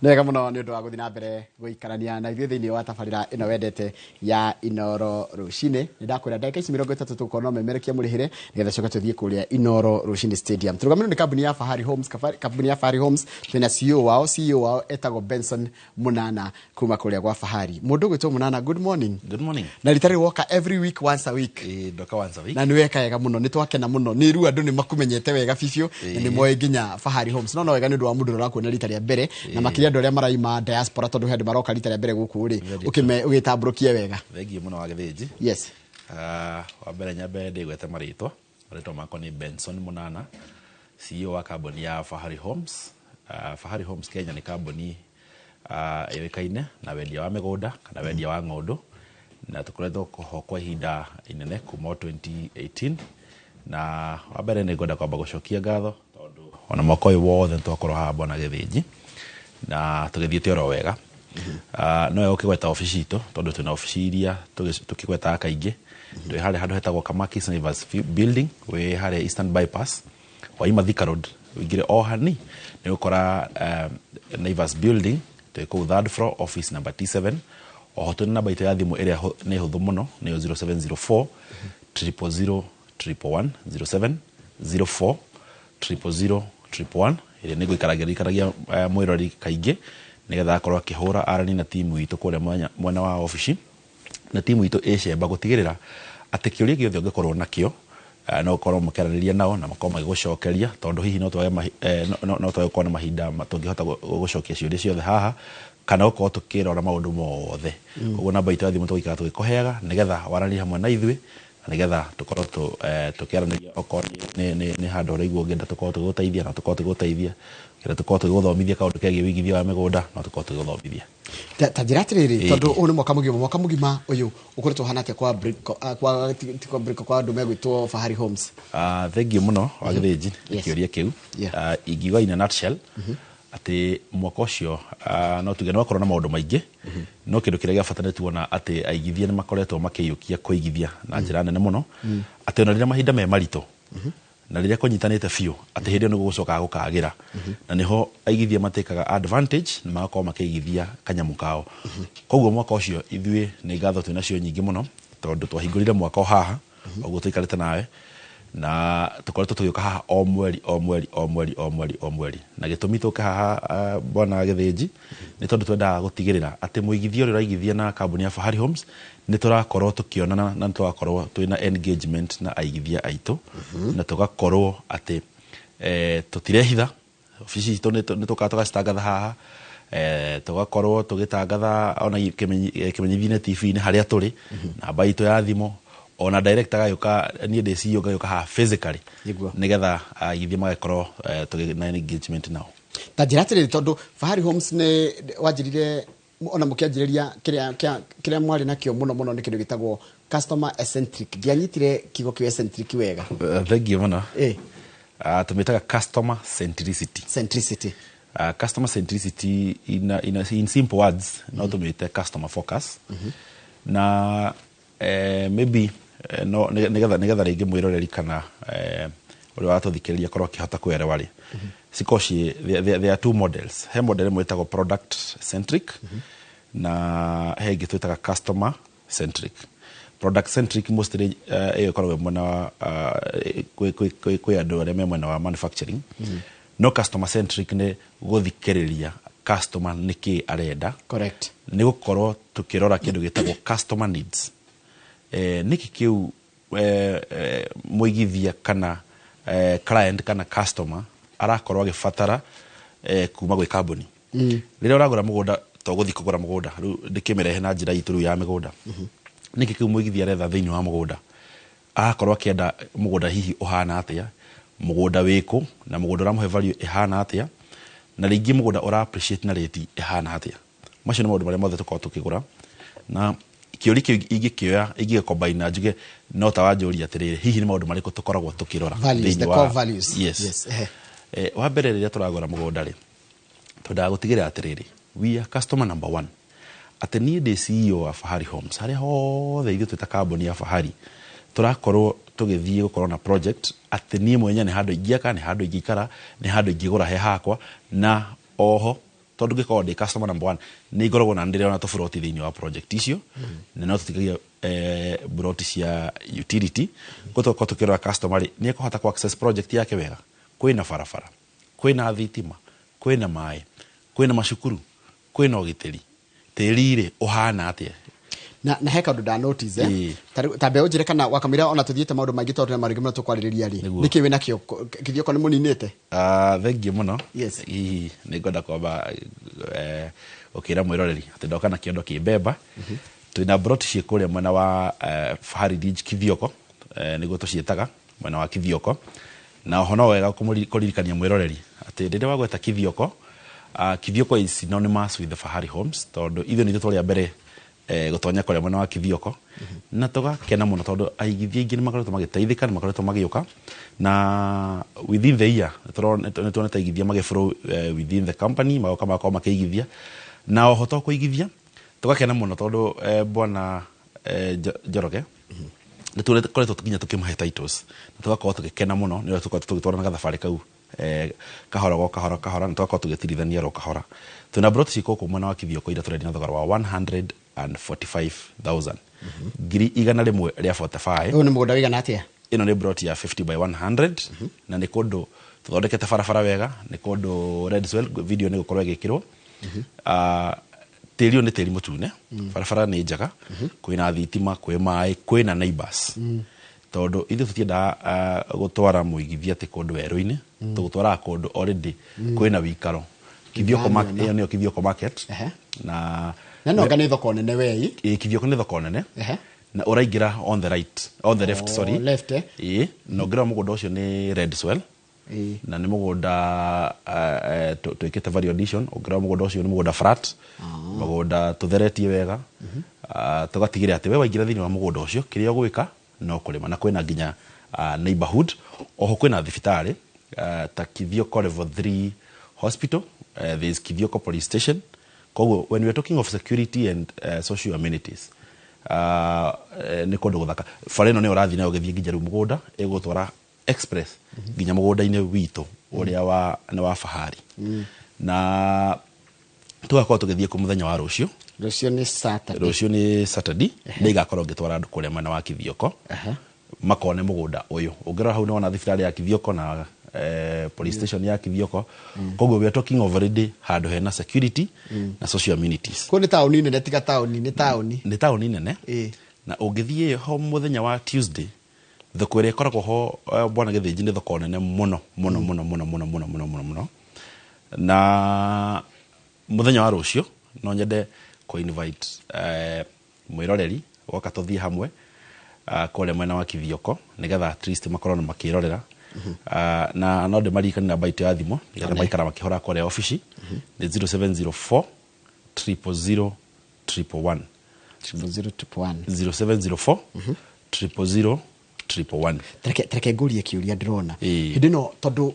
Nega muno ni undu wa guthina mbere guikarania na ithuĩ thĩinĩ wa tabarĩra ĩno wendete ya Inoro Rũcinĩ. Nĩndakwĩra ndagĩka ici 30 tũkorwo no memerekia mũrĩhĩre nĩgetha coka tũthiĩ kũrĩa Inoro Rũcinĩ Stadium. Tũrũgamĩrĩirwo nĩ kambuni ya Fahari Homes. Kambuni ya Fahari Homes twĩna CEO wao etagwo Benson Munana kuma kũrĩa gwa Fahari. Mũndũ gwĩtwo Munana, good morning. Good morning. Na rita rĩu woka every week, once a week. Ndoka once a week. Na nĩweka wega mũno, nĩtwakena mũno. Nĩ ru andũ nĩmakumenyete wega bibiũ na nĩmoĩ nginya Fahari Homes. No wega nĩ ũndũ wa mũndũ ũrakuona rita rĩa mbere na makĩria andũ arĩa maraima diaspora tondu he andũ maroka rita rĩa mbere gũkũ rĩ ũgĩtambũrũkie wega. Thengiũ mũno wa gĩthĩnji. Yes. Wa mbere nyambe ndĩgwete marĩtwa makwa nĩ Benson Munana, CEO wa kambuni ya Fahari Homes. Fahari Homes Kenya nĩ kambuni yoĩkaine na wendia wa mĩgũnda kana wendia wa ng'ũndũ, na tũkoretwo ho kwa ihinda inene kuma 2018. Na wa mbere nĩ ngwenda kwamba gũcokia ngatho tondũ ona mwaka ũyũ wothe twakorwo haha Bwana Gĩthĩnji na tũgĩthiĩte oro wega. No ũkĩgweta ofici itũ tondũ twĩna ofici iria tũkĩgwetaga kaingĩ. Twĩ harĩa handũ hetagwo Kamakis Naivas Building, wĩ harĩa Eastern Bypass waima Thika Road wĩingĩre o hani nĩ ũkora Naivas Building, twĩ kũu 3rd floor, office number T7. Oho twĩna namba itũ ya thimũ ĩrĩa nĩ hũthũ mũno, nĩyo 0704 000 111 0704 000 111 ĩrĩa nĩ gũikaragia mwĩrori kaingĩ nĩgetha akorwo akĩhũra arani na timu itũ kũrĩa mwena wa ofici, na timu itũ ĩcemba gũtigĩrĩra atĩ kĩũria gĩothe ũngĩkorwo nakĩo no ũkorwo mũkĩaranĩria nao na makorwo magĩgũcokeria, tondũ hihi no twage gũkorwo na mahinda tũngĩhota gũcokia ciũria ciothe haha kana gũkorwo tũkĩrora maũndũ mothe. Koguo namba itũ ya thimũ tũgũikara tũgĩkũheaga nĩgetha waranĩrie hamwe na ithuĩ na nĩgetha tũkorwo tũkĩaranĩria okorwo nĩ handũ ũraigua ũngĩenda tũkorwo tũgĩgũteithia na tũkorwo tũgĩgũteithia, kĩrĩa tũkorwo tũgĩgũthomithia kaũndũ kegiĩ wĩigithia wa mĩgũnda no tũkorwo tũgĩgũthomithia. Ta njĩra atĩrĩrĩ, tondũ ũyũ nĩ mwaka mũgima ũyũ ũkoretwo hana atĩa kwa andũ megwĩtwo Fahari Homes? Thengiũ mũno wa Gĩthĩnji kĩũria kĩu. Ingiuga in a nutshell atĩ mwaka ũcio no tuge nĩ wakorwo na maũndũ maingĩ, no kĩndũ kĩrĩa gĩa bata nĩ tuona atĩ aigithia nĩ makoretwo makĩiyũkia kũigithia na njĩra nene mũno, atĩ ona rĩrĩa mahinda me maritũ na rĩrĩa kũnyitanĩte biũ atĩ hĩndĩ ĩyo nĩ gũgũcokaga gũkagĩra, na nĩho aigithia matĩkaga advantage na magakorwo makĩigithia kanyamũ kao. Koguo mwaka ũcio ithuĩ nĩ ngatho twĩnacio nyingĩ mũno tondũ twahingũrire mwaka o haha ũguo tũikarĩte nawe, na tũkoretwo tũgĩũka haha o mweri. Na gĩtũmi tũke haha Bwana Gĩthĩnji nĩ tondũ twendaga gũtigĩrĩra atĩ mũigithia ũrĩa ũraigithia na kambuni ya Fahari Homes nĩ tũrakorwo tũkĩonana na tũgakorwo twĩna engagement na aigithia aitũ, na tũgakorwo atĩ tũtirehitha ofici itũ nĩ tũkaga tũgacitangatha haha, tũgakorwo tũgĩtangatha ona kĩmenyithia-inĩ TV-inĩ harĩa tũrĩ, namba itũ ya thimũ, ona director gayuka niĩ ndĩ CEO gayuka haha physically nĩgetha aigithia magakorwo tũgĩna engagement nao. Ta njĩra atĩrĩrĩ, tondũ Fahari Homes nĩ wanjĩrire ona mũkĩanjĩrĩria kĩrĩa mwarĩ nakĩo mũno nĩ kĩndũ gĩtagwo customer eccentric. Ndianyitire kiugo kĩu eccentric wega. Thengiũ mũno. Tũmĩtaga customer centricity. Customer centricity in simple words no tũmĩte customer focus. Na maybe no nĩgetha rĩngĩ mwĩroreri kana ũrĩa watũthikĩrĩria korwo akĩhota kwĩrewa rĩ, cikoci there are two models. He model ĩmwe ĩtagwo product centric na he ĩngĩ twĩtaga customer centric. Product centric mostly ĩyo ĩkoragwo mwena wa kwĩ andũ arĩa me mwena wa manufacturing, no customer centric nĩ gũthikĩrĩria customer nĩkĩ arenda. Correct. Nĩ gũkorwo tũkĩrora kĩndũ gĩtagwo customer needs. Nĩkĩ kĩu mũigithia kana client kana customer arakorwo agĩbatara kuma gwĩ kambuni. Rĩrĩa ũragũra mũgũnda to gũthiĩ kũgũra mũgũnda, rĩu ndĩkĩmĩrehe na njĩra itũ rĩu ya mĩgũnda. Nĩkĩ kĩu mũigithia aretha thĩinĩ wa mũgũnda? Arakorwo akĩenda mũgũnda hihi ũhana atĩa, mũgũnda wĩkũ, na mũgũnda ũramũhe value ĩhana atĩa, na rĩngĩ mũgũnda ũra appreciate na rate ĩhana atĩa. Macio nĩ maũndũ marĩa mothe tũkorwo tũkĩgũra, na kĩũria kĩu ingĩkĩoya ingĩcombine na njuge no ta wanjũria atĩrĩrĩ, hihi nĩ maũndũ marĩkũ tũkoragwo tũkĩrora thĩinĩ wa values. Yes. Wa mbere rĩrĩa tũragũra mũgũnda rĩ, twendaga gũtigĩrĩra atĩrĩrĩ, we are customer number one. Atĩ niĩ ndĩ CEO wa Fahari Homes, harĩa hothe ithuĩ twĩta kambuni ya Fahari tũrakorwo tũgĩthiĩ gũkorwo na project, atĩ niĩ mwenye nĩ handũ ingĩaka, nĩ handũ ingĩikara, nĩ handũ ingĩgũra he hakwa, na oho tondu ngikoo ndi customer number 1 ni ngoragwo na ndire ona to froti thini wa project icio na no tutikagia broti cia utility ko tukirora customer ni ekuhota ku access project yake wega kwina barabara kwina thitima kwina mai kwina macukuru kwina ugiteri tirire uhana atia na heka ndu da notice tabe ujire kana wakamira ona tuthiete maundu maingi tondu na marigi muno tukwariria ri niki wina kio kithioko ni muninite thengi muno yes ni ngoda kwamba ukira mwiroreri ati ndoka na kiondo kibeba twina broti cie kuria mwena wa Fahari Ridge Kithioko niguo tucietaga mwena wa Kithioko na hono wega kuririkania mwiroreri ati rinde wagweta Kithioko Kithioko is synonymous with the Fahari Homes tondu ithu ni tutwaria mbere gutonya kuria mwena wa Kithioko na toga kena muno tondu aigithia ingi ni makoretwo magiteithika ni makoretwo magiuka na within the year tuona taigithia mageflow within the company magoka makao makeigithia na ohoto kuigithia tugakena muno tondu bwana Njoroge ni tukoretwo tukinya tukimahe titles na tugakorwo tugikena muno ni tukoretwo tugitwarana gathabari kau kahora na tugakorwo tugitirithania ro kahora tuna brought cikoko mwena wa Kithioko ira turedia na thogora wa 145,000 ngiri igana rimwe ria 45 uyu ni mugunda wigana atia ino ni brought ya 50 by 100 na ni kundu tuthondekete barabara wega ni kundu Redswell video ni gukorwo igikirwo tiri ni tiri mutune barabara ni njaga kwina thitima kwi mai kwina neighbors tondu ithu tutienda gutwara muigithia ti kundu weru-ini tugutwara kundu already kwina wikaro Kithioko market iyo niyo Kithioko market na no ngane thoko nene wei Kithioko ni thoko nene na uraigira on the left sorry left no ngira mugunda ucio ni Redswell na ni mugunda twikite value addition ngira mugunda ucio ni mugunda flat mugunda tutheretie wega tugatigira ati we waingira thini wa mugunda ucio kiria gwika no kulima na kwina nginya neighborhood oho kwina thibitari ta Kithioko level 3 hospital there is Kithioko police station koguo when we are talking of security and social amenities ni kundu guthaka fareno ni urathi nayo githie nginya mugunda igutwara express nginya mugunda-ini witu uria wa ni wa Fahari na tugakorwo tugithie ku muthenya wa rucio ni Saturday ni igakorwo ngitwara andu kuria mwena wa Kithioko makone mugunda uyu ungira hau nona thibitari ya Kithioko na police station ya Kithioko koguo we are talking of already handu hena security na social amenities ko ni tauni nene tiga tauni ni tauni nene na ungithie ho muthenya wa Tuesday thoko ire koragwo ho bwana githinji ni thoko nene muno na muthenya wa rucio no nyende ko invite mwiroreri woka tuthie hamwe kole mwena wa Kithioko nigetha at least makorwo makirorera na no de marikani na baito ya thimo nigetha maikara makihora kole office ni 0704 000 111 0704 000 Treke ngurie kiuria ndirona hindi no tondu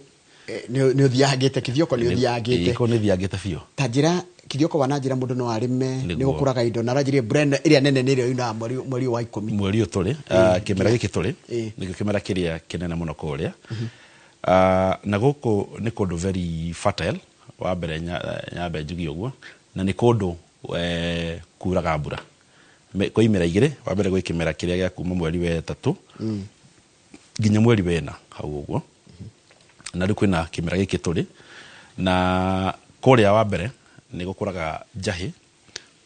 ni uthiangite Kithioko ni uthiangite ko ni thiangite fio tajira Kithioko wanajira mundu no arime ni gukuraga indo na rajire brand iria nene ni rio ina mweri wa 10 mweri uturi kimera giki turi ni kimera kiria kinene muno kuria na guku ni kundu very fertile wa mbere nyambe njugi uguo na ni kundu kuraga mbura kwa imera igire wa mbere gwi kimera kiria gia kuma mweri wa 3 nginya mweri wa 4 hau uguo na riku na kimera giki turi na kuria wa mbere ni gukuraga njahi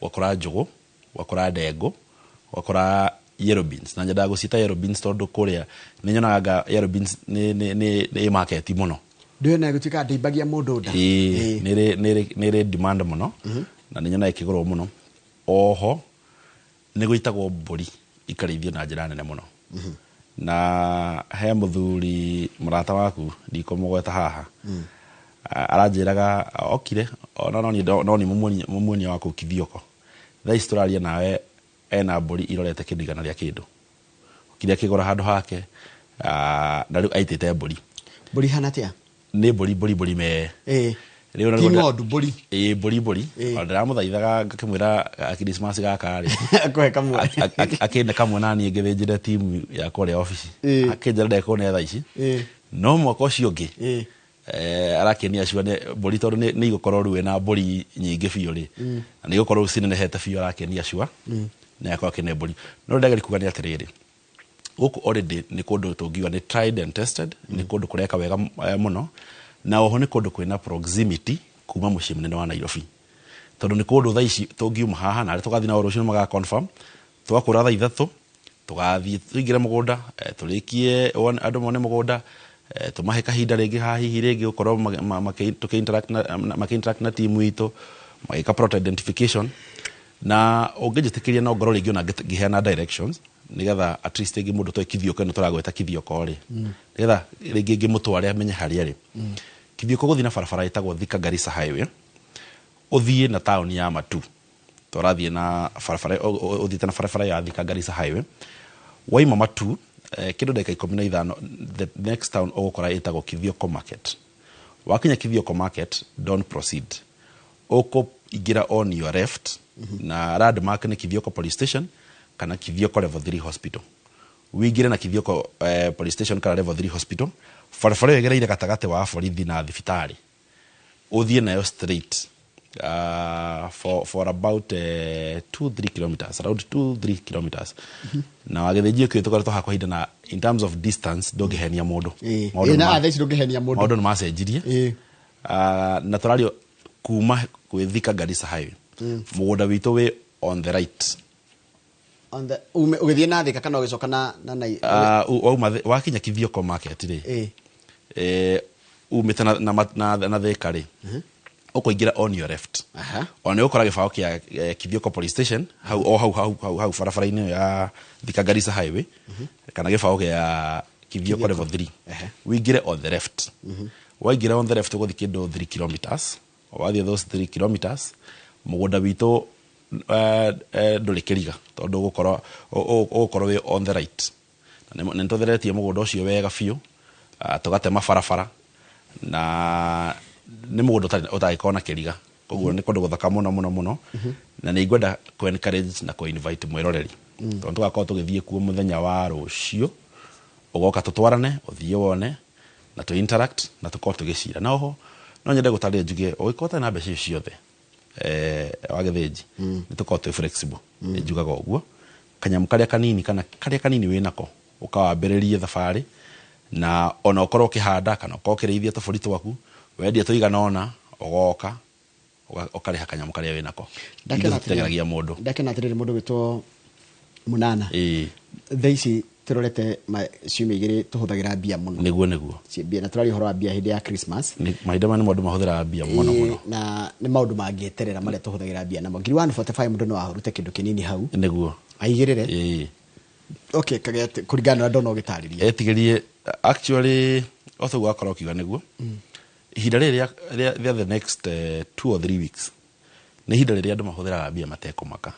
wakora njugu wakora ndengu wakora yellow beans na njada gucita yellow beans tondu kuria ni nyonaga yellow beans ni market muno ndio na gutika ndimbagia mundu nda ni demand muno na ni nyona ikigoro muno oho ni guitagwo mburi ikarithio na njira nene muno na he muthuri murata waku ndikomogweta haha aranjiraga okire no ni mumuonia wako Kithioko tha historia nawe ena mburi irorete kindigana ria kindu kiria kigora handu hake na riu aitite mburi hanatia ni mburi me riu na ngodu mburi ndiramuthaithaga ngakimwira Christmas gaka ri akwe kamwe akinde kamwe nani ngithinjire timu ya kore office akinjira ndeko ne tha ici no mwako ucio ungi arakenia acua mbũri tondũ nĩ igũkorwo rĩu na mbũri nyingĩ biũ rĩ na nĩ igũkorwo cinenehete biũ arakenia acua na yakorwo akĩne mbũri no ndageri kuga nĩ atĩrĩrĩ gũkũ already nĩ kũndũ tũngiuga nĩ tried and tested nĩ kũndũ kũreka wega mũno na oho nĩ kũndũ kwĩna proximity kuma mũciĩ mũnene wa Nairobi tondũ nĩ kũndũ thaa ici tũngiuma haha na arĩa tũgathiĩ nao rũciũ maga confirm twakũra thaa 3 tũgathiĩ tũingĩre mũgũnda tũrĩkie andũ mone mũgũnda tumahe kahinda rĩngĩ haha hihi rĩngĩ gũkorwo maki-interact na timu itũ magĩka plot identification na ũngĩnjĩtĩkĩria no ngorwo rĩngĩ ona ngĩheana directions nigetha at least rĩngĩ mũndũ toĩ Kithioko nĩ tũragweta Kithioko rĩ nigetha rĩngĩ ngĩmũtware amenye harĩa rĩ Kithioko gũthiĩ na barabara ĩtagwo Thika Garissa Highway ũthiĩ na taũni ya Matu tũrathiĩ na barabara ũthiĩte na barabara ya Thika Garissa Highway waima Matu kĩndũ ndagĩka 15 the next town ũgũkora ĩtagwo Kithioko Market wakinya Kithioko Market don't proceed ũkũingĩra on your left na landmark nĩ Kithioko Police Station kana Kithioko Level 3 Hospital wĩingĩre na Kithioko Police Station kana Level 3 Hospital barabara ĩgereire gatagatĩ wa borithi na thibitarĩ ũthiĩ nayo straight for about 2-3 kilometers around 2-3 kilometers na wagĩthĩnjio kĩyo tũkorwo tũha kwa na in terms of distance ndũngĩhenia mũndũ maũndũ nĩ macenjirie na tũrario kuma kwĩ Thika Garissa Highway mũgũnda witũ wĩ on the right ũgĩthiĩ na Thika kana ũgĩcoka na wakinya Kithioko Market rĩ umĩte na Thika rĩ ũkũingĩra on your left ona ũkora gĩbaũ kĩa Kithioko Police Station hau barabara-inĩ ya Thika Garissa Highway kana gĩbaũ kĩa Kithioko Level 3 wĩingĩre on the left waingĩra on the left ũgũthiĩ kĩndũ 3 kilometers wathiĩ those 3 kilometers mũgũnda witũ ndũrĩ kĩriga tondũ ũgũkorwo wĩ on the right na nĩ tũtheretie mũgũnda ũcio wega biũ tũgatema barabara na nĩ mũgũnda ũtagĩkorwo na kĩriga koguo nĩ kũndũ gũthaka mũno na nĩ ngwenda kũ encourage na kũ invite mwĩroreri tondũ tũgakorwo tũgĩthiĩ kuo mũthenya wa rũciũ ũgoka tũtwarane ũthiĩ wone na tũ interact na tũkorwo tũgĩcira na oho no nyende gũtarĩria njuge ũgĩkorwo na mbeca ciothe wagĩthĩnji nĩ tũkorwo twĩ flexible nĩ njugaga ũguo kanyamũ karĩa kanini kana karĩa kanini wĩ nako ũkawambĩrĩrie thabarĩ na ona ũkorwo ũkĩhanda kana ũkorwo ũkĩrĩithia tũbũri twaku wendia tũigana ona ũgoka ũkarĩha kanyamũ karĩa wĩ nako ndakĩnategeragia mũndũ ndakĩnategeragia mũndũ wĩtwo Mũnana thaa ici tũrorete ciumia igĩrĩ tũhũthagĩra mbia mũno nĩguo mbia na tũrari ũhoro wa mbia hĩndĩ ya Christmas mahinda manĩ mũndũ mahũthĩra mbia mũno na nĩ maũndũ mangĩeterera marĩa tũhũthagĩra mbia namo ngiri 145 mũndũ no ahurute kĩndũ kĩnini hau nĩguo aigĩrĩre okay kũringana na ndona ũgĩtarĩria etigĩrie actually othe gwakorwo kiuga nĩguo ihinda rĩrĩa the next 2 or 3 weeks nĩ ihinda rĩrĩa andũ mahũthĩraga mbia matekũmaka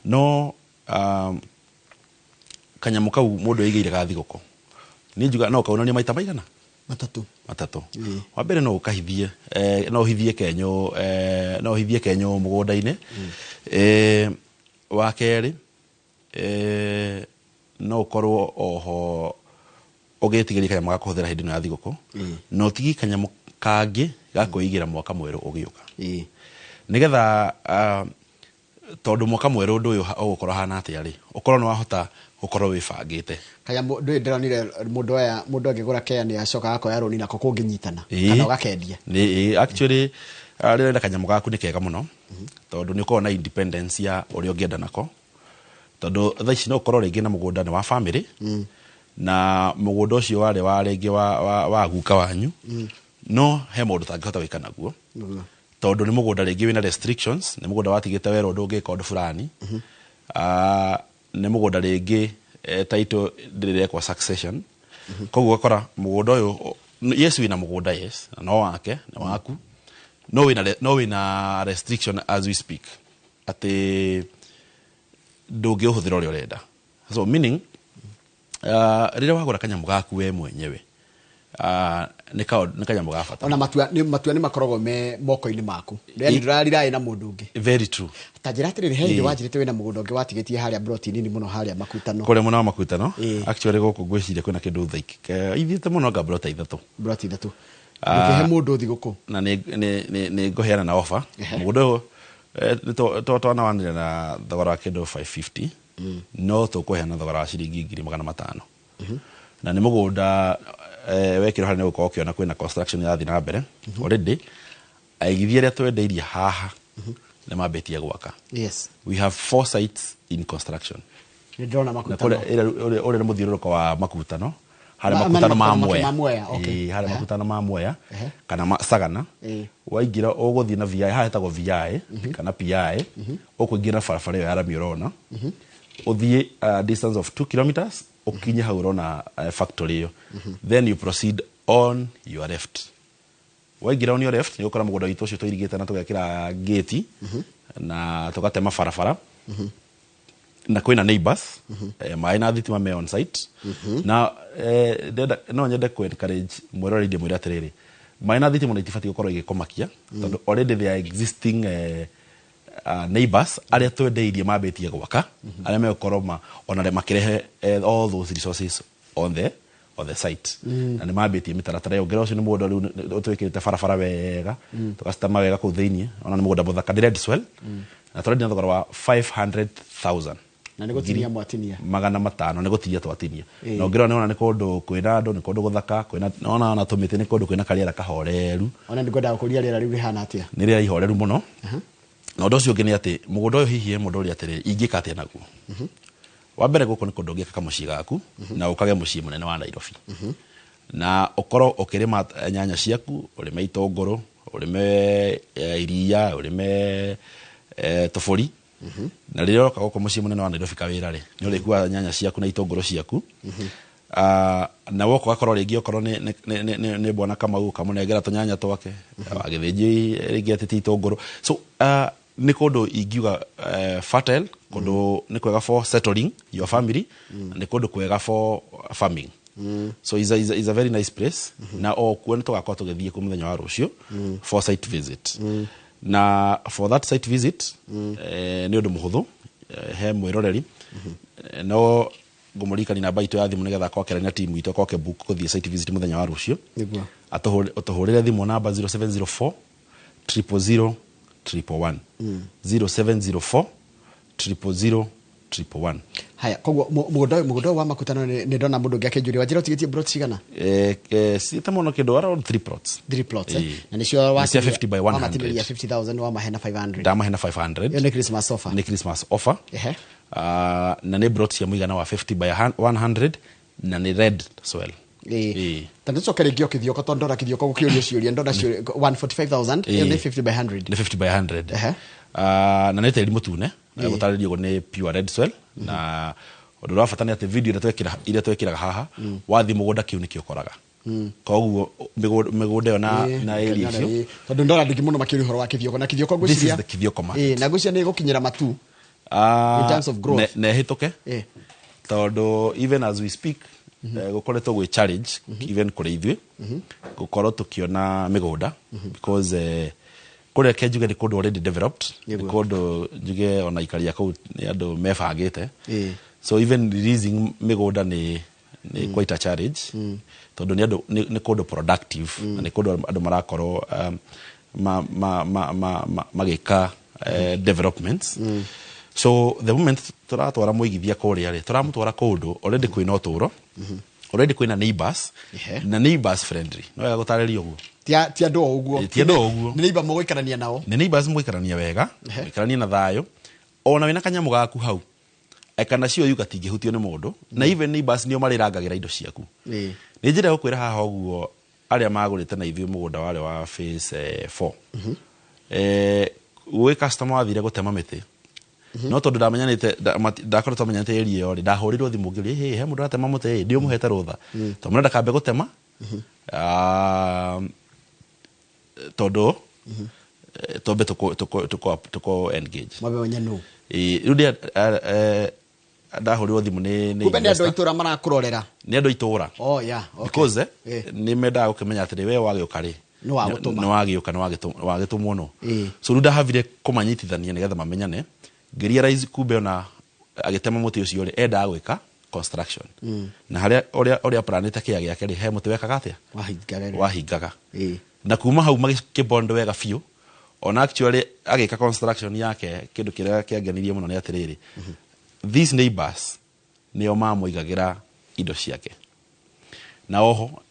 no kanyamũ kau mũndũ aigĩire gathigũkũ nĩ njuga no kaunania maita maigana matatũ wa mbere no ũkahithie no ũhithie kenyũ mũgũnda-inĩ wa kerĩ no ũkorwo oho ũgĩtigĩria kanyamũ ga kũhũthĩra hĩndĩ ĩno ya thigũkũ no tigi kanyamũ kangĩ ga kwĩigĩra mwaka mwerũ ũgĩũka nĩgetha tondũ mwaka mwerũ ũndũ ũyũ ũgũkorwo hana atĩa rĩ ũkorwo nĩ wahota gũkorwo wĩbangĩte kanyamũ ndũĩ ndĩronire mũndũ angĩgũra kea nĩ acoka akoya rũni nako kũngĩnyitana kana ũgakendia actually rĩrenda kanyamũ gaku nĩ kega mũno tondũ nĩ ũkorwo na independence ya ũrĩa ũngĩenda nako tondũ thaa ici no ũkorwo rĩngĩ na mũgũnda nĩ wa family na mũgũnda ũcio warĩ wa rĩngĩ wa guka wanyu no he maũndũ tangĩhota gwĩka naguo tondũ nĩ mũgũnda rĩngĩ wĩna restrictions nĩ mũgũnda watigĩte wera ũndũ ũngĩka ũndũ fulani nĩ mũgũnda rĩngĩ title ndĩrĩrekwa succession koguo ũgakora mũgũnda ũyũ yes wĩna mũgũnda yes no wake nĩ waku no wĩna restriction as we speak atĩ ndũngĩũhũthĩra ũrĩa ũrenda so meaning rĩrĩa wagũra kanyamũ gaku we mwenyewe nĩ kanyamũ ga bata ona matua nĩ makoragwo me moko-inĩ maku ndĩrariraĩ na mũndũ ũngĩ very true ta njĩra atĩrĩrĩ he hĩndĩ wanjĩrĩte wĩna mũgũnda ũngĩ watigĩtie harĩa broti nini mũno harĩa Makutano kũrĩa mũno wa Makutano actually gũkũ ngwĩciria kwĩna kĩndũ ithiĩte mũno anga broti 3 broti 3 Ngihe mundu thiguku na ni ngoheana na offer mundu to na wanire na thogora kindu 550 no tukuheana thogora wa ciringi 500 na ni mugunda wekiro hari ne gukorwo kiona kwina construction ya thina mbere already aigithia ria twendeirie haha ne mabetie gwaka. Yes, we have 4 sites in construction. Ni ndona makutano ore muthiuruko wa makutano hari makutano ma Mwea. Hari makutano ma Mwea kana Sagana. Waingira uguthie na VI hahetagwo VI kana PI ukuingira barabara ya rami urona uthie distance of 2 kilometers ukinye hau urona factory yo then you proceed on your left. Waingira on your left ni ukora mugunda witu ucio twirigite na tugekira gate na tugatema barabara na kwina neighbors mai na thitima me on site na no nyende ku encourage mwiroride mwira atiriri mai na thitima itifati gukorwo igikomakia tondu already they are existing neighbors aria twendeirie mabetie gwaka aria me gukorwo ona makirehe all those resources on the site na ni mabetie mitaratara yo ngero ucio ni mundu riu twikirite barabara wega tukastama wega ku thiini ona ni mugunda muthaka direct well na tũrenda na thogora wa 500,000 na nĩ gũtinia mwatinia 500 nĩ gũtinia twatinia na ngĩrona nĩ ona nĩ kũndũ kwĩna andũ nĩ kũndũ gũthaka kwĩna ona ona tũmĩtĩ nĩ kũndũ kwĩna karĩera kahoreru ona nĩ ngwenda gũkũria rĩera rĩu rĩhana atĩa nĩ rĩera ihoreru mũno na ũndũ ũcio ũngĩ nĩ atĩ mũgũnda ũyũ hihi mũndũ ũrĩa atĩrĩ ingĩka atĩa naguo wa mbere gũkũ nĩ kũndũ ũngĩka kamũciĩ gaku na ũkage mũciĩ mũnene wa Nairobi na ũkorwo ũkĩrĩma nyanya ciaku ũrĩme itũngũrũ ũrĩme iria ũrĩme tofori na rĩrĩa ũroka gũkũ mũciĩ mũnene wa Nairobi kawĩra rĩ nĩ ũrĩkua nyanya ciaku na itũngũrũ ciaku na woko gakorwo rĩngĩ okorwo nĩ bwana Kamau kamũnengera tũnyanya twake agĩthĩnji rĩngĩ atĩti itũngũrũ so nĩ kũndũ ingiuga fertile kũndũ nĩ kwega for settling your family nĩ kũndũ kwega for farming so is a very nice place na okuo nĩ tũgakorwo tũgĩthiĩ kũ mũthenya wa rũciũ for site visit na for that site visit nĩ ũndũ mũhũthũ he mwĩroreri no ngũmũrikani namba itũ ya thimũ nĩgetha akorwo na timu itũ akorwo book gũthiĩ site visit mũthenya wa rũciũ atũhũrĩre thimũ namba 0704 000 111 0704 000 111. Haya koguo mũgũnda wa makutano nĩ ndona mũndũ ũngĩ akĩnjũria wanjĩra ũtigĩtie plots cigana siete mũno kĩndũ around 3 plots na nĩcio wa 50 by 100 matĩrĩria 50,000 wa mahena 500 ndamahena 500 yo nĩ Christmas offer na nĩ brought cia mũigana wa 50 by 100 na nĩ red soil tandũ coke rĩngĩ okĩthioko tondũ ndora kĩthioko gũkĩũria ciũria ndona 145,000 yo nĩ 50 by 100 nĩ 50 by 100 na nĩ tĩri mũtune gũtarĩrio nĩ pure red soil na ũndũ wa bata nĩ atĩ video iria twekĩraga haha wathi mũgũnda kĩu nĩkĩo ũkoraga koguo mĩgũnda ĩyo na area icio tondũ ndora ndingĩ mũno makĩũria ũhoro wa kĩthioko na kĩthioko ngwĩciria na ngwĩciria nĩ gũkinyĩra matu in terms of growth na hĩtũke tondũ even as we speak gũkoretwo gwĩ challenge even kũrĩ ithuĩ gũkorwo tũkĩona mĩgũnda because kũrĩa kenjuge nĩ kũndũ already developed nĩ kũndũ njuge ona ikaria kũu nĩ andũ mebangĩte so even releasing mĩgũnda nĩ quite a challenge tondũ nĩ kũndũ productive na nĩ kũndũ andũ marakorwo magĩka developments so the moment turatwara mũigithia kũrĩa rĩ turamũtwara kũndũ already kwĩna ũtũũro already kwĩna neighbors na neighbors friendly no wega gũtarĩria ũguo ti andũ o ũguo nĩ neighbor mũgũikarania nao nĩ neighbors mũgũikarania wega mũikarania na thayũ ona wĩna kanyamũ gaku hau kana cio yuga tingĩhutio nĩ mũndũ na even neighbors nĩo marĩrangagĩra indo ciaku nĩ njĩra gũkwĩra haha ũguo arĩa magũrĩte na ithuĩ mũgũnda warĩ wa phase 4 gwĩ customer wathire gũtema mĩtĩ no tondũ ndamenyanĩte ndakoretwo amenyanĩte area ĩyo ndahũrĩrwo thimũ ngĩũria he mũndũ aratema mũtĩ ndio mũhete rũtha tondũ mũrenda kambe gũtema tondũ tombe tuko engage mabe wanyano rĩu ndahũrĩrwo thimũ nĩ kumbe nĩ andũ a itũra marakũrorera nĩ andũ a itũra because nĩ mendaga gũkĩmenya atĩ we wagĩũka rĩ nĩ wagĩũka nĩ wagĩtũmwo no so rĩu ndahavire kũmanyitithania nĩgetha mamenyane ngĩria rais kumbe ona agĩtema mũtĩ ũcio rĩ endaga gwĩka construction na haria oria planeta kia giake ri he muti wekaga atia wahingaga na kuma hau magikibondo wega fiu ona actually agika construction yake kindu kiria kiangenirie muno ni atiriri these neighbors nio mamuigagira indo ciake na oho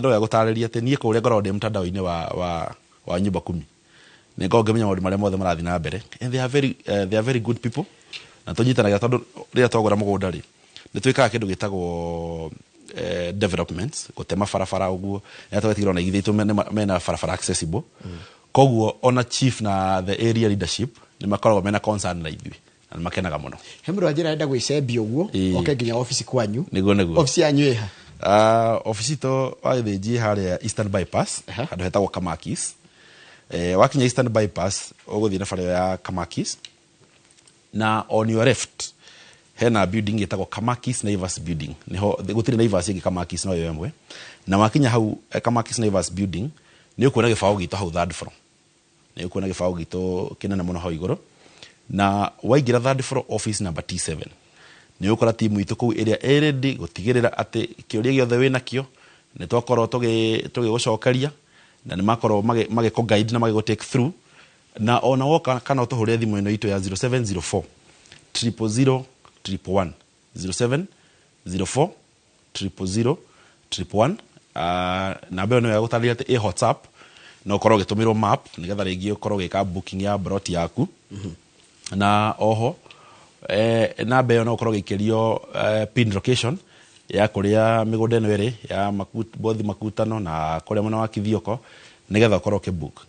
no ya gutariria ati nie kuria ngoro ndi mtandao-ini wa nyumba 10 ni ngomenya maundu maria mothe marathi na mbere and they are very good people na tunyitanaga tondu ria twagura mugunda ri ni twikaga kindu gitagwo developments gutema barabara uguo na twetigirwo na igithitu mena barabara accessible koguo ona chief na the area leadership ni makoragwo mena concern na ithui na makenaga muno he mundu ajira enda gwicembia uguo oke nginya office kwanyu niguo office yanyu iha office to wagithiji haria Eastern Bypass andu hetagwo Kamakis wakinya Eastern Bypass uguthie na bara ya Kamakis na on your left hena building itagwo Kamakis Naivas building niho gutire Naivas igi Kamakis no yemwe na wakinya hau Kamakis Naivas building ni ukuona gibao gitu hau third floor ni ukuona gibao gitu kinene muno hau iguru na waigira third floor office number T7 ni ukora timu itu ku area ready gutigirira ati kiuria giothe wina kio ni twakorwo tugigucokeria na ni makorwo mage ko guide na mage go take through na ona woka kana utuhuria thimu ino itu ya 0704 000 111 0704 000 111 na beo no ya gutariria ati WhatsApp no korwo gitumirwo map nigetha ringi ukorwo gika booking ya broti yaku na oho na beo no korwo gikirio pin location ya kuria migunda ino iri ya bothi makutano na kuria mwana wa Kithioko nigetha ukorwo ke book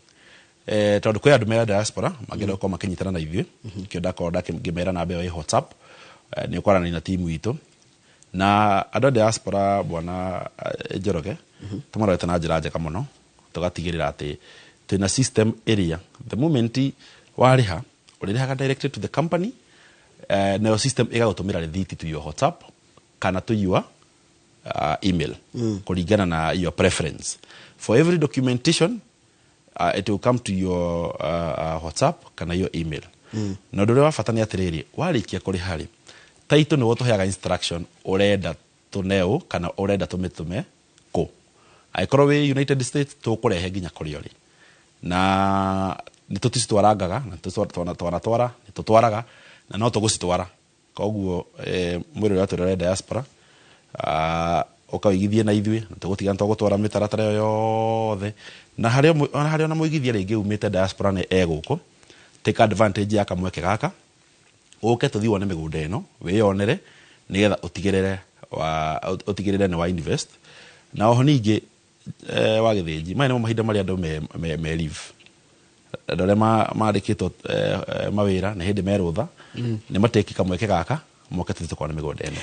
tondu kwi andu me diaspora magenda ko makinyitana na ithui kio ndakorwo ndakimera na beo WhatsApp ni ukorana na timu itu na andu diaspora bwana Njoroge tumarete na njira njega muno tugatigirira ati twina system area the moment wariha uririhaga directed to the company na system igagutumira receipt to your WhatsApp kana to your email kuringana na your preference for every documentation it will come to your WhatsApp kana your email na ndore wa fatani atiriri warikia kuri hari taito ni wotuheaga instruction urenda tuneo kana urenda tumitume ko aikorwo wi United States tukurehe nginya kuri ori na ni tutistwarangaga na twara ni tutwaraga na no tugusitwara koguo mwiri wa turere diaspora ukawigithie na ithui tugutiga tugutwara mitaratara yothe na haria na muigithia ringi umite diaspora ni eguko take advantage ya kamweke gaka uke tuthi wone migunda ino wiyonere nigetha utigirire ni wa invest na oho ningi wagithiji mai nimo mahinda mari andu me leave ndore marikitwo mawira na hindi merutha ni mateki kamweke gaka moke tuthi tukona migunda ino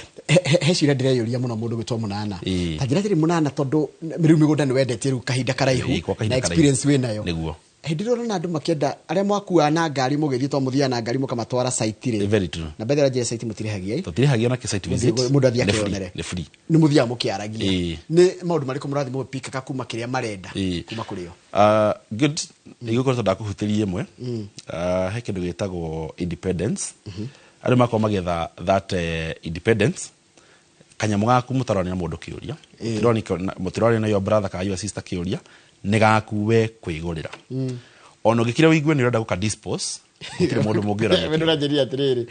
he cira ndireyuria muno mundu gwitwo Munana ta njira tiri Munana tondu riu migunda ni wendete riu kahinda karaihu na experience we nayo niguo hindiro na andu makienda aria mwakua na ngari mugithie to muthia na ngari mukamatwara site ri very true na bedera je site mutirihagia tutirihagia na site visit mundu athia kionere ni free ni muthia mukiaragia ni maundu mariko murathi mu pick ka kuma kiria marenda kuma kurio good igukora ndakuhutirie imwe he kindu gitagwo independence ari mako magetha that independence kanyamu gaku mutaroni na mundu kiuria mutironi na your brother ka your sister kiuria ni gakuwe kwigurira ono gikira wigue ni urenda guka dispose gutire mundu mungira we ndurajeria atiriri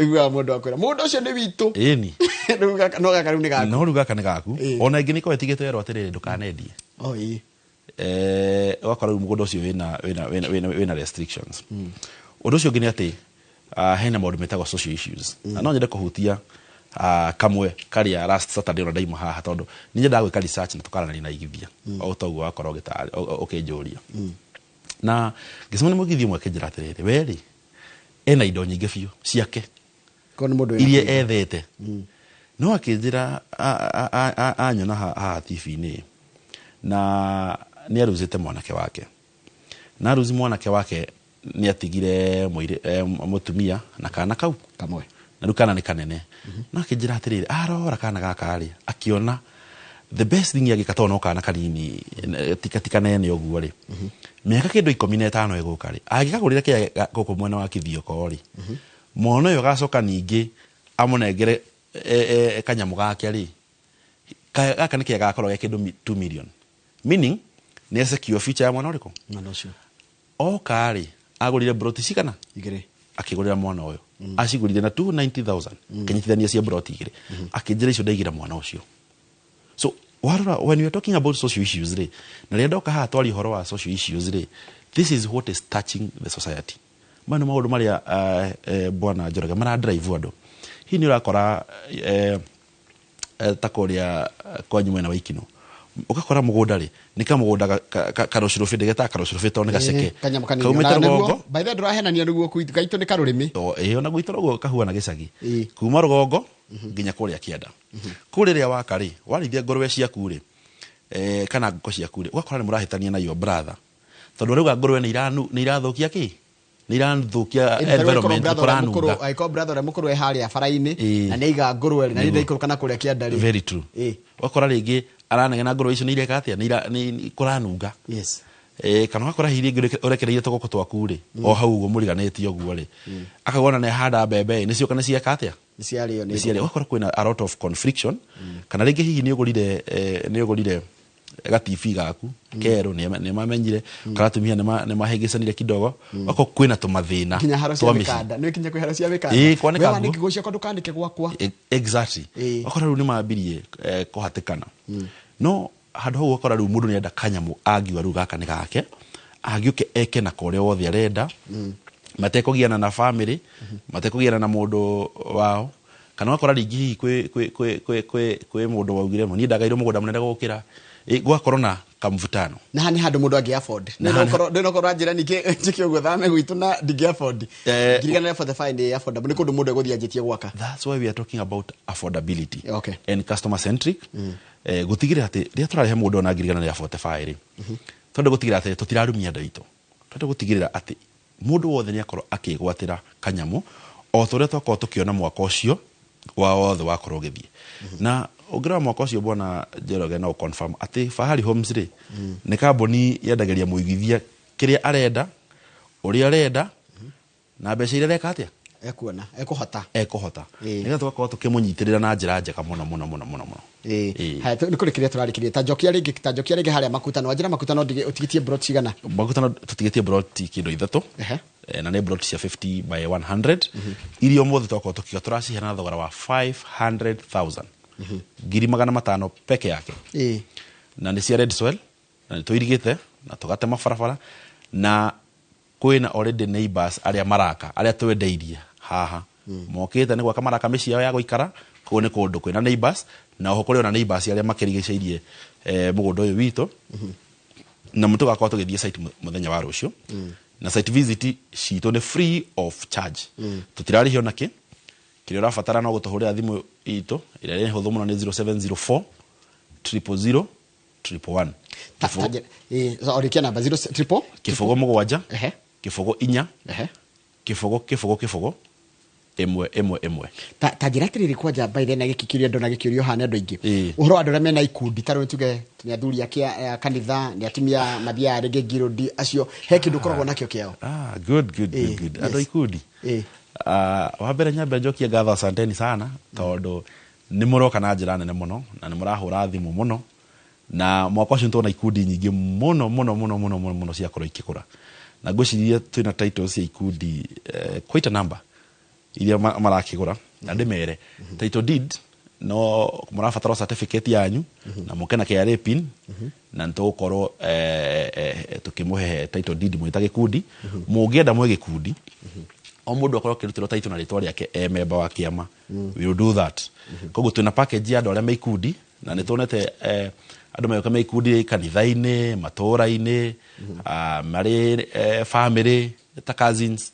igwa mundu akwira mundu ucio ni witu ni no gaka riu ni gaku no ruga kana gaku ona ingi niko etigete yero atiriri ndukanendie wakora mugunda ucio wina restrictions undu ucio ngini ati hena maundu metagwo social issues na no nyende kuhutia kamwe karia last Saturday ona daima haha tondu ninye ndagwika research na tukarana na igithia o toguo wakora gitari ukinjuria na gisema ni mugithia mwe kinjira atiriri weri ena indo nyingi biu ciake kono mundu irie ethete no akinjira anyona ha TV-ini na ni aruzite mwanake wake na aruzi mwanake wake ni atigire mutumia na kana kau kamwe na rukana ni kanene na kijira atiriri arora kana gaka ari akiona the best thing yagikatona okana kanini tika nene oguo ri miaka kindu 15 eguka ri agikagurira kia goko mwena wa Kithioko ri mono yo gacoka ningi amunengere kanyamu gake ri gaka niki gakorwo gekindu 2 million, meaning ne secure future ya mwana uriko mwana ucio kari agurire broti cigana igire akigurira mwana uyu acigurire na 290,000 kenyithania cia broti igire akinjira icio ndaigira mwana ucio. So when we are talking about social issues ri na ria ndoka ha twari horo wa social issues ri, this is what is touching the society. Mano maundu maria bwana Njoroge mara drive andu hii ni urakora takoria kwa nyuma na waikino ukakora mugunda ri nika mugunda karoshiro fide geta karoshiro fite oneka ceke kaumite rugongo by the ndurahenania niguo gaitu ni karurimi ona gwito rugo kahua na gicagi kuma rugongo nginya kuria kienda kuriria wakari warithia ngorwe ciaku ri kana ngoko ciaku ri ugakora ni murahitania na your brother tondu riuga ngorwe ni irathukia ki ni irathukia environment kuranunga aiko brother mukuru ehari afara-ini na neiga ngorwe na ndaikuru kana kuria kienda ri very true ugakora ringi aranegena ngorwe icio ni ireka atia ni kuranunga yes kana wakora hiri ingi urekereire togoko twaku ri o hau uguo muriganĩtie uguo ri akagona ne handa mbembe ni cio kana cieka atia ni ciario ni ciario wakora kwina a lot of confliction kana ringi hihi ni ugurire gatibi gaku kero ni mamenyire kana tumia ni mahengecanire kidogo wako kwina tumathina kinya haro cia mikanda ni kinya kwiharo cia mikanda kwaneka wewe ni kigucia kwa dukandike gwakwa exactly wakora ru ni maambirie kuhatikana no handu hau wakora ru mundu ni enda kanyamu agiwa ru gaka ni gake agiuke eke na kore wothe arenda matekugiana na family matekugiana na mundu wao kana wakora ringi kwe mundu waugire mo ni ndagairo mugunda munene gukira gwakorwo na kamvutano na hani handu mundu angi afford no korwo njira nike njike ugo thame gwitu na digi afford girigana for the fine affordable ni kundu mundu eguthia njitie gwaka. That's why we are talking about affordability okay. and customer centric gutigire ati ria turarehe mundu na girigana ya 45 ri tondu gutigire ati tutirarumia ndaitu tondu gutigirira ati mundu wothe ni akorwo akigwatira kanyamu o tore twakorwo tukiona mwaka ucio wa wothe wakorwo githie na ugira mwaka ucio bwana Njoroge no confirm ati Fahari Homes ri ni kambuni yendageria muigithia kiria arenda uria arenda na mbeca iria reka atia ekuona ekuhota niga tugakorwo tukimunyitirira na njira njega muno ni kurikiria turarikiria ta njokia ringi haria makutano njira makutano utigitie brot cigana makutano tutigitie brot kindo ithatu na ne brot cia 50 by 100 irio mothe tugakorwo tukiga turacihena thogora wa 500,000 ngiri 500 peke yake na ni cia red soil na tuirigite na tugatema barabara na kwina already neighbors aria maraka aria twendeirie haha mokite ni gwaka maraka mĩciĩ yao ya guikara ko ni kundu kwina neighbors na oho kuri ona neighbors aria makirigiceirie mugunda uyu witu na mtu gakorwo tugithie site muthenya wa rucio na site visit citu ni free of charge tutirarihio naki kile urabatara no gutuhurira thimu itu ire ni huthu muno ni 0704 000 111 orikia namba 0 kifogo mugwanja kifogo inya kifogo emwe ta njira tiriri kwanja by the na gikikirio ndo na gikirio hana ndo ingi uhoro andu mena ikundi taro tuge ni athuri akia kanitha ni atumia mathia rege girodi acio he kindu koragwo nakio kiao good andu ikundi wa mbere nyambe njokia ngatho asanteni sana tondu ni muroka na njira nene muno na ni murahura thimu muno na mwaka ucio ntona ikundi nyingi muno cia korwo ikikura na ngwiciria twina titles cia ikundi quite a number iria marakigura na ndimere title deed no murabatara certificate yanyu na mukena KRA pin na ntukorwo tukimuhe title deed mwita gikundi mungienda mwe gikundi o mundu akorwo kirutiro title na ritwa riake member wa kiama we will do that koguo tuna package ya dole maikundi na nitonete andu mayoka maikundi kanitha-ini matura-ini mari family ta cousins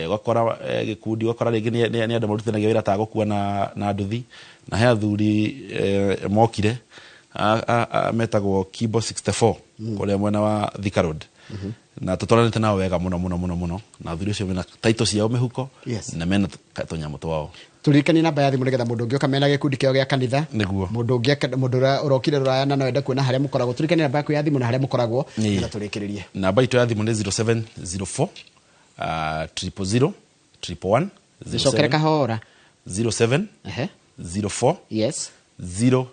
gakora gikundi gakora ringi ni andu marutithanagia wira ta gukua na nduthi na he athuri mokire metagwo Kibo 64 kuria mwena wa Thika Road na tutoranite nao wega muno na athuri ucio mena title ciao mihuko na mena tunyamu twao turikani namba ya thimu nigetha mundu ungi ukamena gikundi kio gia kanitha mundu ungi mundu urokire ruraya na no enda kuona haria mukoragwo turikani namba yaku ya thimu na haria mukoragwo na turikiririe namba itu ya thimu ni 0704 000 111 zicokere kahora 07 04 yes 000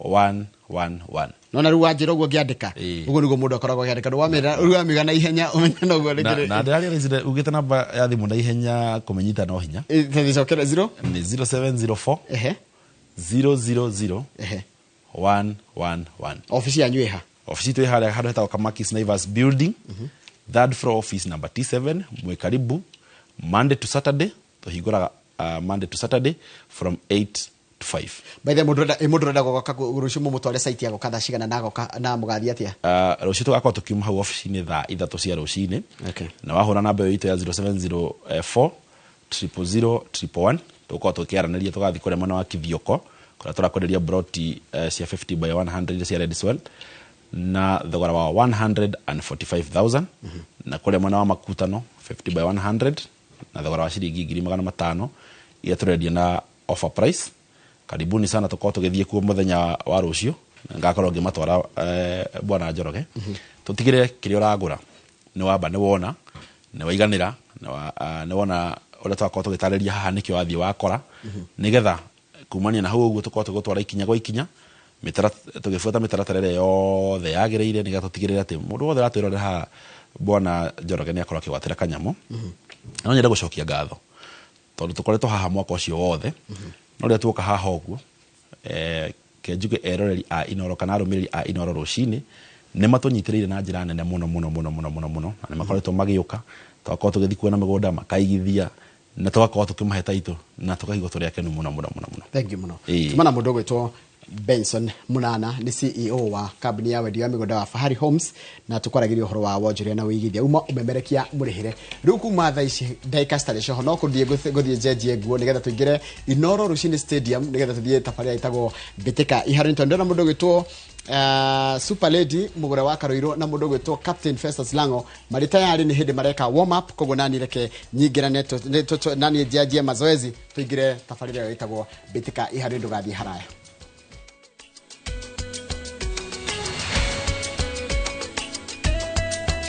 111. nona ruwa njira ugo ngiandika ugo niguo mundu akoragwo ngiandika ndwamira ruamiga na ihenya umenya no go na ndari rezide ugite namba ya thimu na ihenya kumenyita no hinya thicokera 0 ni 0704 ehe 000 ehe 111. ofisi yanyu iha Ofisi tu hali hado heta Kamakis Naivas building, third floor office number T7, mwe karibu Monday to Saturday, tuhigora Monday to Saturday from 8 to 5. By the modroda goka kurushu mutware site yako kada shigana nago na mugathi atia. Rushito akwa tukiuma hau office ni thaa 3 cia rucini. Okay. Na wahura namba yo ito ya 0704 000 111 tukwa tukiaraniria tugathi kure mwana wa Kithioko kora turakwenderia broti cia 50 by 100 cia Rediswell na thogora wa 145,000 na kule mwana wa Makutano 50 by 100 na thogora wa shilingi 500 ile turendia na offer price. Karibuni sana tukao tugithie kuo muthenya wa rucio ngakorwo ngimatwara bwana Njoroge tutigire kirio ragura ni wamba ni wona ni waiganira ni wona ule twakao tugitariria haha nikio wathie wakora nigetha kumania na hau uguo tukao tugutwara ikinya gwa ikinya tugifuata mitaratara yothe yagireire niga tutigirira ati mundu wothe ratwirore ha bwana Njoroge ni akorwo kiwatira kanyamo no nyenda gucokia ngatho tondu tukoretwo haha mwaka ucio wothe no ria tuoka haha uguo kenjuge eroreri a Inoro kana arumiriri a Inoro rucini ne matunyitiriire na njira nene muno na ne makoretwo magiuka twakao tugithi kuona migunda makaigithia na twakao tukimahe taito na tukaigo turi akenu muno. Thank you muno. Tumana mundu gwitwo Benson Munana ni CEO wa company ya wendia migunda wa Fahari Homes na tukoragiria uhoro wa wonjoria na wigithia uma umemerekia murihire ruku matha ici daika stare shoho no kuthie guthie jeje guo nigetha tuingire Inoro Rushini Stadium nigetha tuthie tafaria itago bitika iharinto ndona mundu gwitwo Super Lady mugura wa Karoiro na mundu gwitwo Captain Festus Lango mari tayari ni hindi mareka warm up kogo nani reke nyingira neto nani jeje mazoezi tuingire tafaria itago bitika iharinto gathi haraya.